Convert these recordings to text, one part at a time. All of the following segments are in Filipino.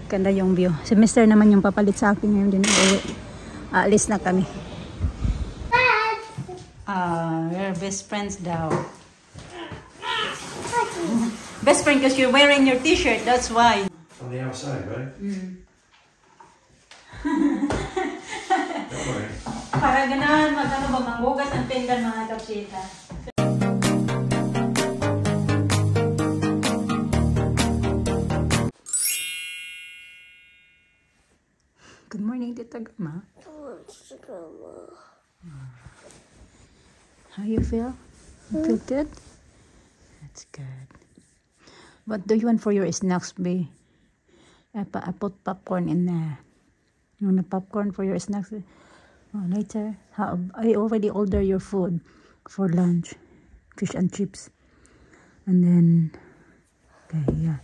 Ganda yung view. Si Mr. naman yung papalit sa akin ngayon din. Aalis na kami. We're best friends daw. Best friend because you're wearing your t-shirt, that's why. On the outside, right? Don't worry. Para ganahan, manghugas ang pinggan mga kapsita. Good morning, Tita Grandma. How you feel? You feel good? That's good. What do you want for your snacks, babe? I put popcorn in there. You want a popcorn for your snacks? Oh, later. I already ordered your food for lunch. Fish and chips. And then, okay, yeah.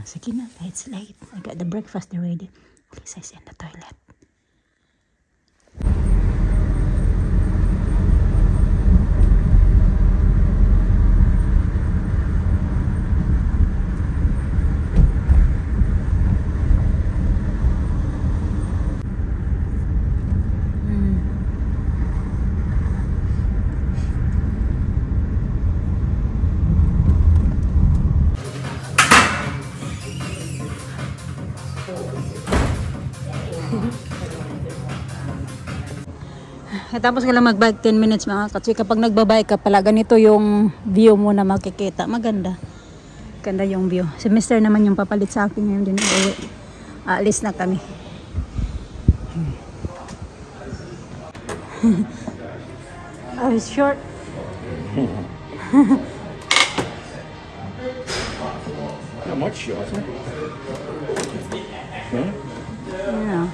Sige na, it's late. I got the breakfast already. Please, I in the toilet. Tapos ka lang mag-bike 10 minutes mga kasi kapag nagbabike ka pala ganito yung view mo na makikita. Maganda. Ganda yung view. Si Mr. naman yung papalit sa akin ngayon din. Aalis na kami. It's short. Not much shorter. Huh? Yeah.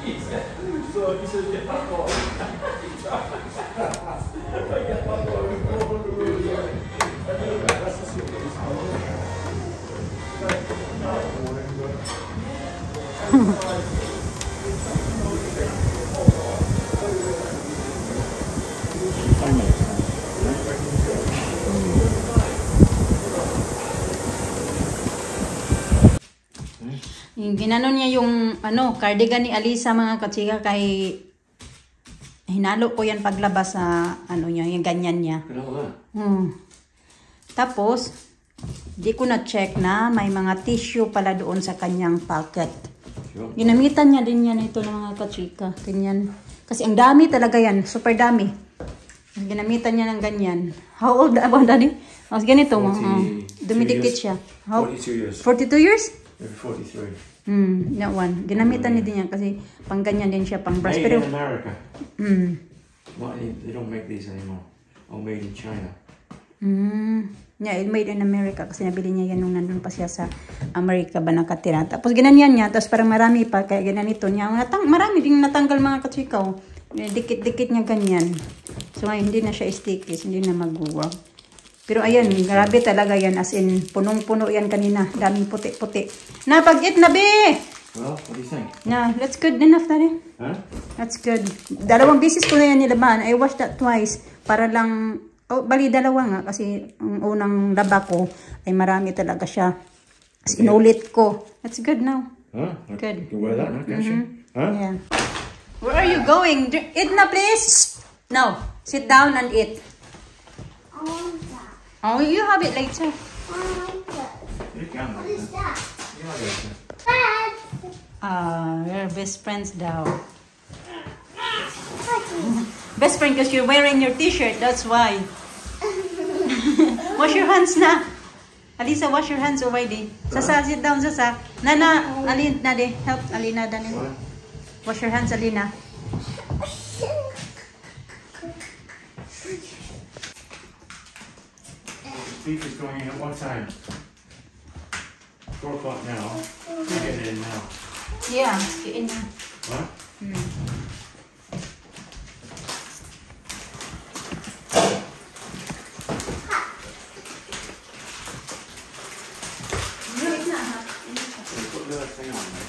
Yung ginano niya yung cardigan ni Alisa mga katsika kay hinalo ko yan paglabas sa niya, yung ganyan niya. Tapos di ko na check na may mga tissue pala doon sa kanyang pocket. Ginamitan niya din yan ito ng mga katsika. Ganyan. Kasi ang dami talaga yan, super dami. Ginamitan niya ng ganyan. How old about daddy? Mas ganito mo. Dumidikit siya. 42 years. 42 years? 43. That one. Ginamitan niya din yan kasi pang ganyan din siya, pang brush. Made in America. They don't make these anymore. Or made in China. Yeah, made in America kasi nabili niya yan nung nandun pa siya sa Amerika ba nakatira. Tapos ginanyan niya, tapos parang marami pa, kaya ginanito niya. Marami din natanggal mga katsikaw. Dikit-dikit niya ganyan. So ngayon, hindi na siya stickies, hindi na mag-work. Pero ayan, grabe talaga yan. As in, punong-puno yan kanina. Daming puti-puti. Na, pag-eat na, be! Well, what do you think? Yeah, that's good enough, daddy. Huh? That's good. 2 beses ko na yan nilaban. I washed that twice. Para lang, bali 2 nga. Kasi ang unang laba ko ay marami talaga siya. As inulit ko. That's good now. Huh? Good. You can wear that, no? Can't you? Huh? Yeah. Where are you going? Eat na, please. No, sit down and eat. Oh, you have it later. You can. What is that? Yeah, later. We're best friends daw. Best friend because you're wearing your t-shirt, that's why. Wash your hands na. Alisa, wash your hands already. Sasa, sit down, Sasa. Nana, Alin, Nade, help Alina, Dani. Wash your hands, Alina. Beef is going in at what time? 4 o'clock now. You're getting in now. Yeah, get in now. What? Put the other thing on there.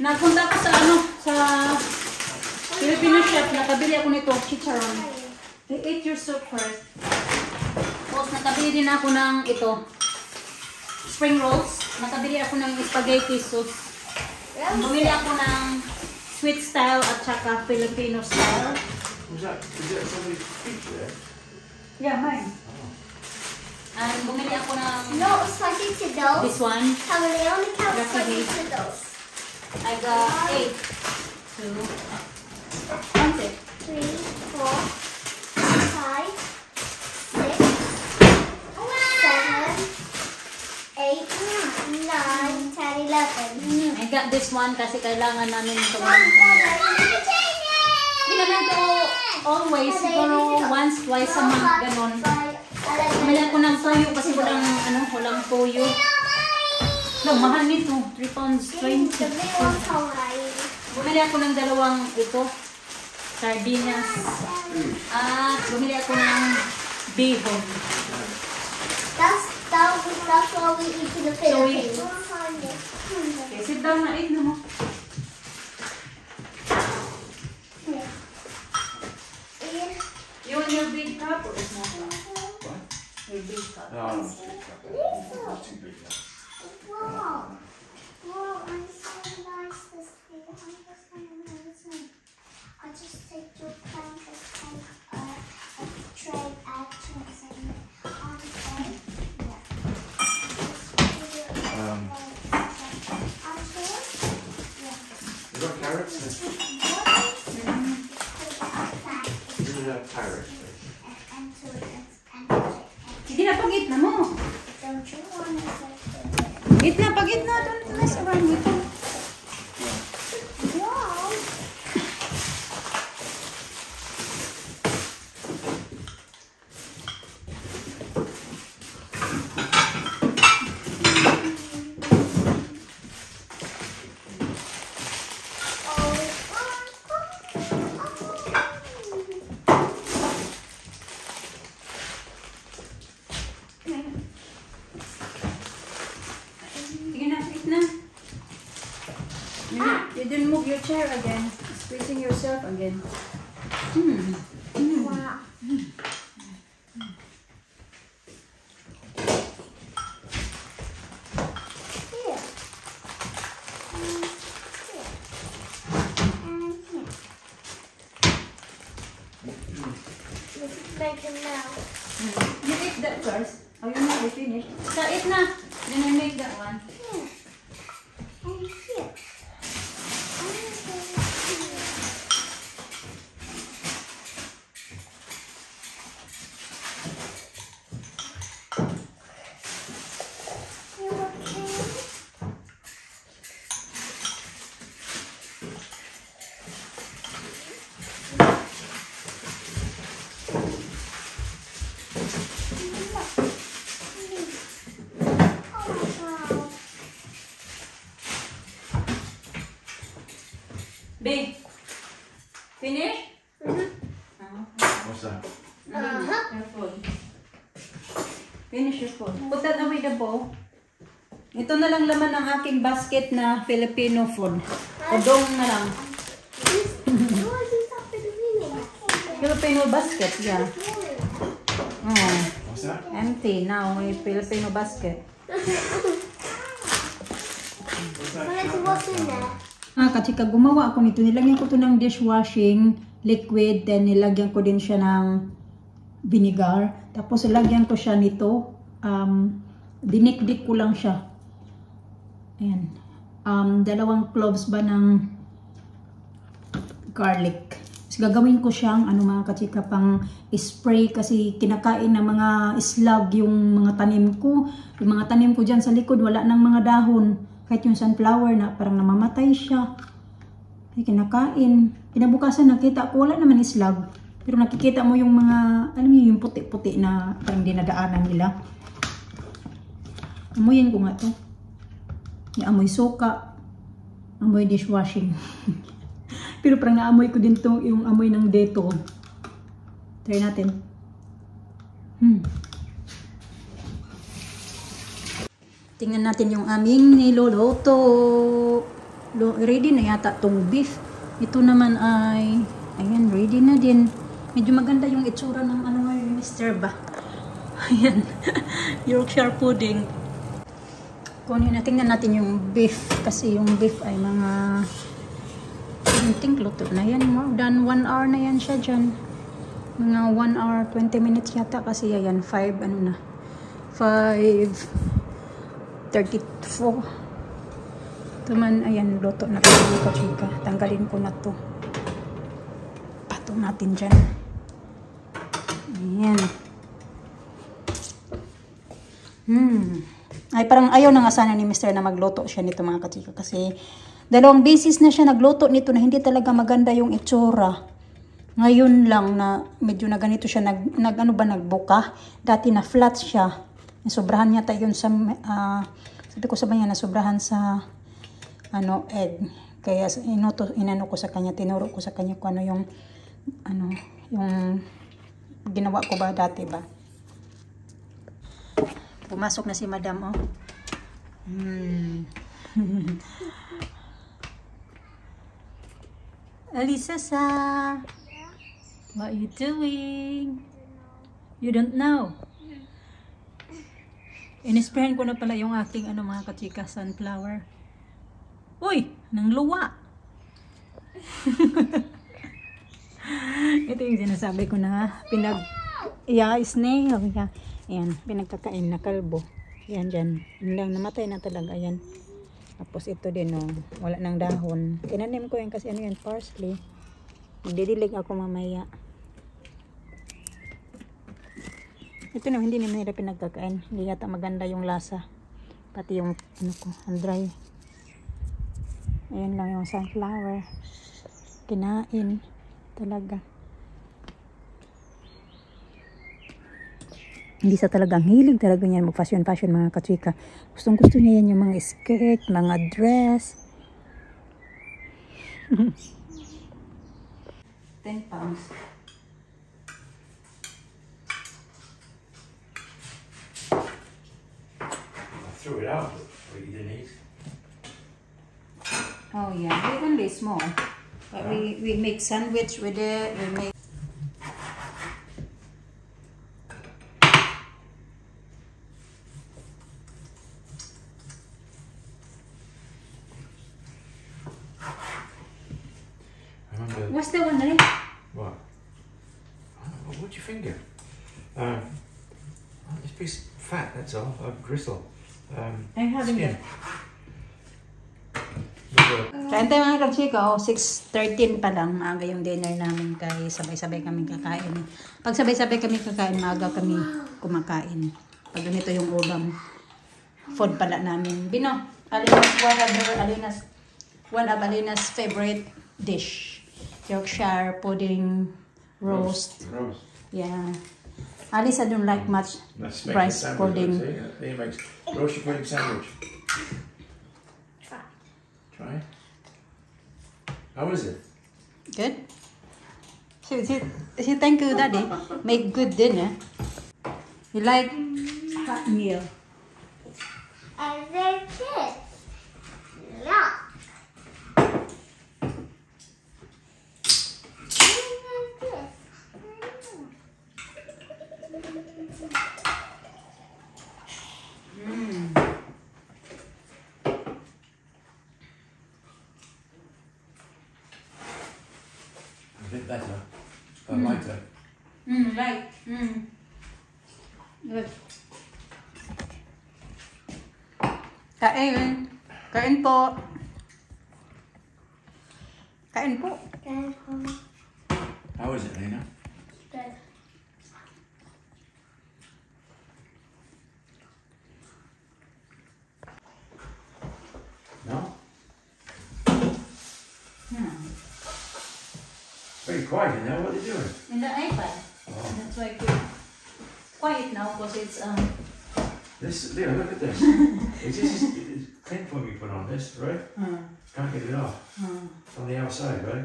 Nagpunta ako sa sa Filipino chef, nakabili ako nito, chicharon. I ate your soup first. Tapos nakabili din ako ng spring rolls. Nakabili ako ng spaghetti sauce. Bumili ako ng sweet style at saka Filipino style. Is that somebody's pizza? Yeah, mine. And bumili ako ng No, spaghetti dolls. this one. How many only count Recipe. spaghetti dolls? I got 8. 2. Count it. 3, 4, 5, 6, 7, 8, 9, 10, 11. I got this one kasi kailangan namin ito. Hindi naman ito always. Siguro once, twice a month. Ganon. Bumili ako ng toyo kasi walang toyo. No, mahal nito. 3 pounds 20. Bumili ako ng dalawang sardinas. At bumili ako ng bihon. That's what we eat in the Philippines. Okay, sit down na. Eat na mo. You want your big cup or small cup? What? Your big cup. No, not too big now. Wow. Wow, I'm so nice this day. I'm just amazing. I just take your plank and a tray actions and on the tray. Yeah. You got carrots? You have carrots. Sige na, pag-eat na mo. Don't you want to Eat na, pag-eat na. Don't mess around with it. Wow. Sige na, eat na. You didn't move your chair again. Squeezing yourself again. Wow. Here. Here. And here. This is bacon now. You eat that first. Oh, you're not finished. So eat na. Then I make that one. Here. And here. Big. Finish? What's that? Your food. Finish your food. Put that away the bowl. Ito na lang laman ng aking basket na Filipino food. Udong na lang. Filipino basket, yeah. Oh, What's that? empty now. May Filipino basket. What's in there? Kasi gumawa ako nito, nilagyan ko to ng dishwashing liquid, then nilagyan ko din siya ng vinegar. Tapos nilagyan ko siya nito, dinikdik ko lang siya. Ayan. 2 cloves ba ng garlic. Tapos gagawin ko siyang mga kachika pang spray kasi kinakain ng mga slug yung mga tanim ko. Yung mga tanim ko dyan sa likod, wala ng mga dahon. Kahit yung sunflower na parang namamatay siya. Ay, kinakain. Kinabukasan nakita ko, wala naman slug. Pero nakikita mo yung mga, alam niyo yung puti-puti na parang dinadaanan nila. Amoyin ko nga to. Yung amoy suka. Amoy dishwashing. Pero parang naamoy ko din to yung amoy ng Dettol. Try natin. Tingnan natin yung aming niluluto. ready na yata tong beef. Ito naman ay, ayan, ready na din. Medyo maganda yung itsura ng ano ngayon, Mr. ba? Ayan, Yorkshire pudding. Kunin na, tingnan natin yung beef. Kasi yung beef ay mga, I think luto na yan. More than 1 hour na yan siya dyan. Mga 1 hour, 20 minutes yata. Kasi yan, 5, ano na. 5:34. Ito man, ayan, luto na rin mga kachika. Tanggalin ko na to. Patong natin dyan. Ayan. Ay, parang ayaw na nga sana ni Mr. na magluto siya nito mga kachika. Kasi, 2 beses na siya nagluto nito na hindi talaga maganda yung itsura. Ngayon lang na medyo na ganito siya, nagbuka. Dati na flat siya. Sobrahan niya tayo yun sa, sabi ko sa banya, nasobrahan sa, egg. Kaya inano ko sa kanya, tinuro ko sa kanya kung ano yung ginawa ko ba dati ba. Pumasok na si Madam, oh. Alisa, what are you doing? You don't know? Inisprayan ko na pala yung aking mga kachika, sunflower. Uy! Nang luwa! Ito yung sinasabi ko na snail. Ayan, pinagkakain na kalbo. Ayan dyan. Yun lang, namatay na talaga. Ayan. Tapos ito din, oh, wala nang dahon. Tinanim ko yan kasi ano yan, parsley. Magdidilig ako mamaya. Ito na, hindi naman nila pinagkakain. Hindi yata maganda yung lasa. Pati yung, ang dry. Ayan lang yung sunflower. Kinain. Talaga. Hindi sa talagang hilig talaga niyan mag-fashion mga kachika. Gusto niya yan yung mga skirt, mga dress. 10 pounds. I threw it out, but you didn't eat. Oh yeah, we only small. But we make sandwich with it. We make. What's the one, Nari? What? What's your finger? This piece fat, that's all. Gristle. I'm having skin. that. Kain tayo mga kachika, 6:13 pa lang, maaga yung dinner namin kay sabay-sabay kami kakain. Pag sabay-sabay kami kakain, maaga kami kumakain. Pag ganito yung ulam, food pala namin. Bino, one of Alina's favorite dish. Yorkshire pudding roast. Roast. Yeah. Alice, I don't like much rice pudding. He makes roast your pudding sandwich. Try it. How is it? Good. She thank you, Daddy. Make good dinner. You like hot meal? I like this. Yeah. A bit better. Lighter. Right. Good. Kain. Kain po. Kain po. How is it, Lena? Good. No? Very quiet in there. What are you doing? In the iPad. Oh. That's why it's quiet now because it's This, Lena, look at this. It's clean foam you put on this, right? Can't get it off. It's on the outside, right?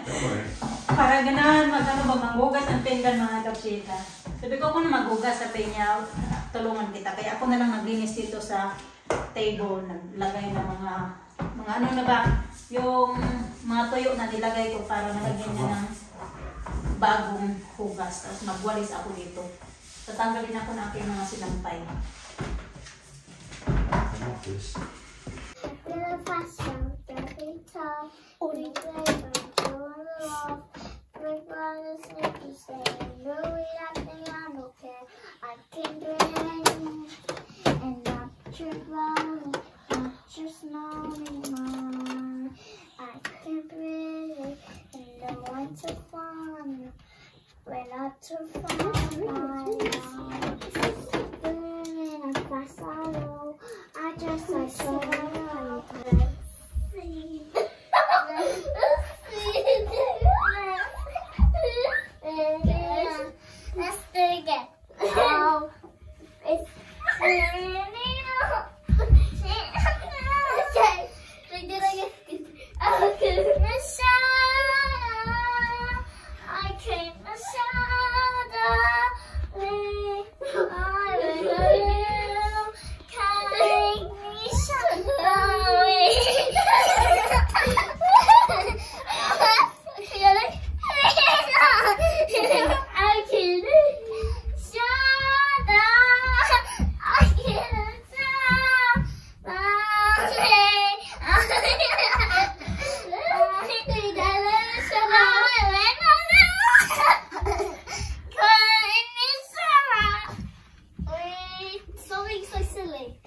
Don't worry. para ganahan manghugas ng pinggan mga kapsita. Sabi ko na maghugas sa pinya, tulungan kita. Kaya ako na lang maglinis dito sa table, naglagay ng mga ano na ba, yung mga tuyo na nilagay ko para nalagyan niya ng bagong hugas. Tapos magwalis ako dito. Tatanggalin ako ng aking mga sinampay. This. Little fashion, dirty top, only flavor, doing love. Big brother Snippy saying, no, we nothing, I don't care. I can do anything, and not your brownie, not just knowing mine. I can breathe it, and I want to find you, but not to find my love. Burning a fast hollow, I just like so let's do it again. Oh, it's something so silly.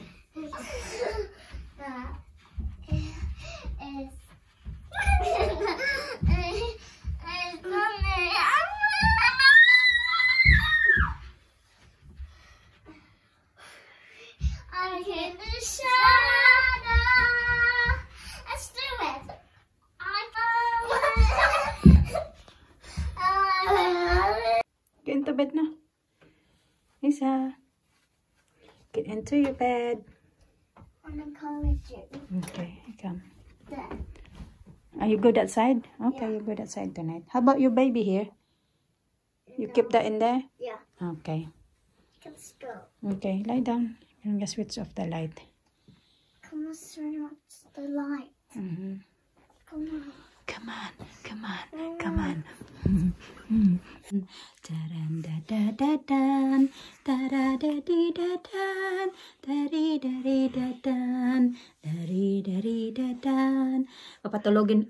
I can do shadow. Let's do it. Get into bed na. Isa. Get into your bed. I'm gonna come with you. Okay, come. There. Are you good outside? Okay, Yeah. you're good outside tonight. How about your baby here? You keep that in there? Yeah. Okay. Let's go. Okay, lie down. I'm gonna switch off the light. Come on, turn off the light. Mm-hmm. Come on. Come on, come on, come on. Da-dan-da-da-da-dan, da-da-da-di-da-dan, da-di-da-di-da-dan, da-di-da-di-da-dan. Papatulogin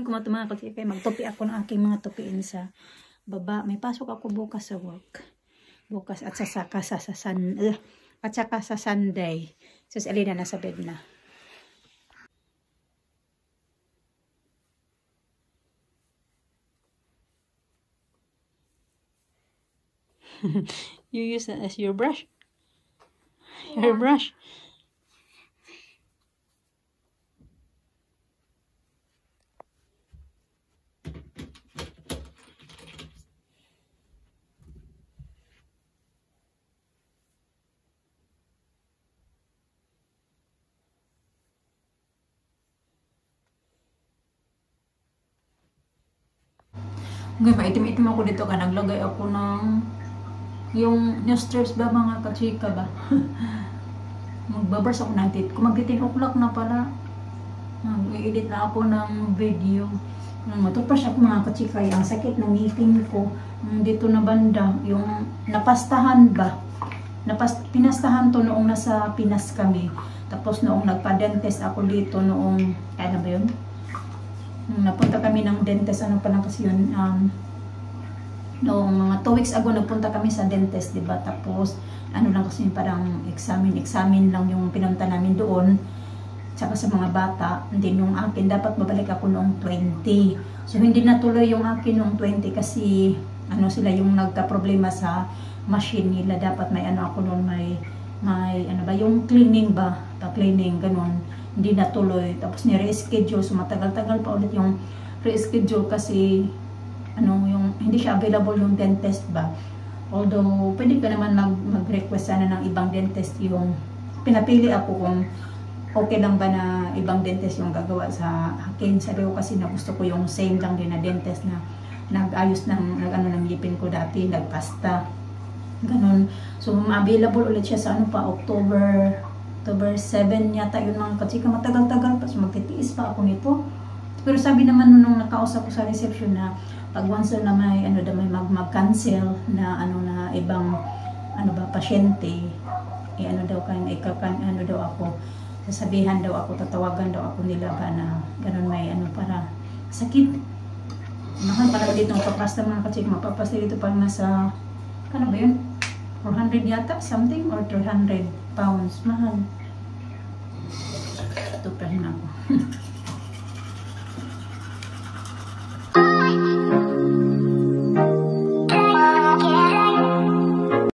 ko mga kay magtupi ako ng aking mga tupiin sa baba. May pasok ako bukas sa work. Bukas at saka sa Sunday. Sus Elena nasa bed na. You use it as your brush. Your brush. Okay, maitim-itim ako dito ka. Naglagay ako ng yung new strips ba mga kachika ba? Magbabars ako ng tit. Kung mag-10 o'clock na pala, mag-edit na ako ng video. Matupras ako mga kachika. Ang sakit ng ngipin ko dito na banda. Yung napastahan ba? Pinastahan to noong nasa Pinas kami. Tapos noong nagpa-dentist ako dito noong, ano ba yun? Napunta kami ng dentist, ano pa lang kasi yun, noong mga 2 weeks ago nagpunta kami sa dentist, diba? Tapos, ano lang kasi parang examine lang yung pinunta namin doon, tsaka sa mga bata. Hindi yung akin, dapat babalik ako noong 20. So, hindi natuloy yung akin noong 20 kasi, ano sila yung nagka-problema sa machine nila. Dapat may ano ako noon, may ano ba, yung cleaning ba? Pa-cleaning, ganun. Hindi natuloy. Tapos ni-reschedule. So matagal-tagal pa ulit yung reschedule kasi ano, yung hindi siya available yung dentist ba. Although pwede ka naman mag-request sana ng ibang dentist. Yung pinapili ako kung okay lang ba na ibang dentist yung gagawa sa akin. Sabi ko kasi na gusto ko yung same lang din na dentist na nag-ayos ng ngipin ko dati, nagpasta. Ganun. So available ulit siya sa ano pa, October October 7 yata yun mga kachika. Matagal-tagal pa. So magtitiis pa ako nito. Pero sabi naman nung nakausap ko sa reception na pag once na may mag-cancel na na ibang pasyente, daw ako, sasabihan daw ako, tatawagan daw ako nila ba na ganun may para sakit. Mahal pala dito ang papasta mga kachik. Mapapasta dito parang nasa ba yun? 400 yata something or 300 pounds. Mahal. Ito pa rin ako.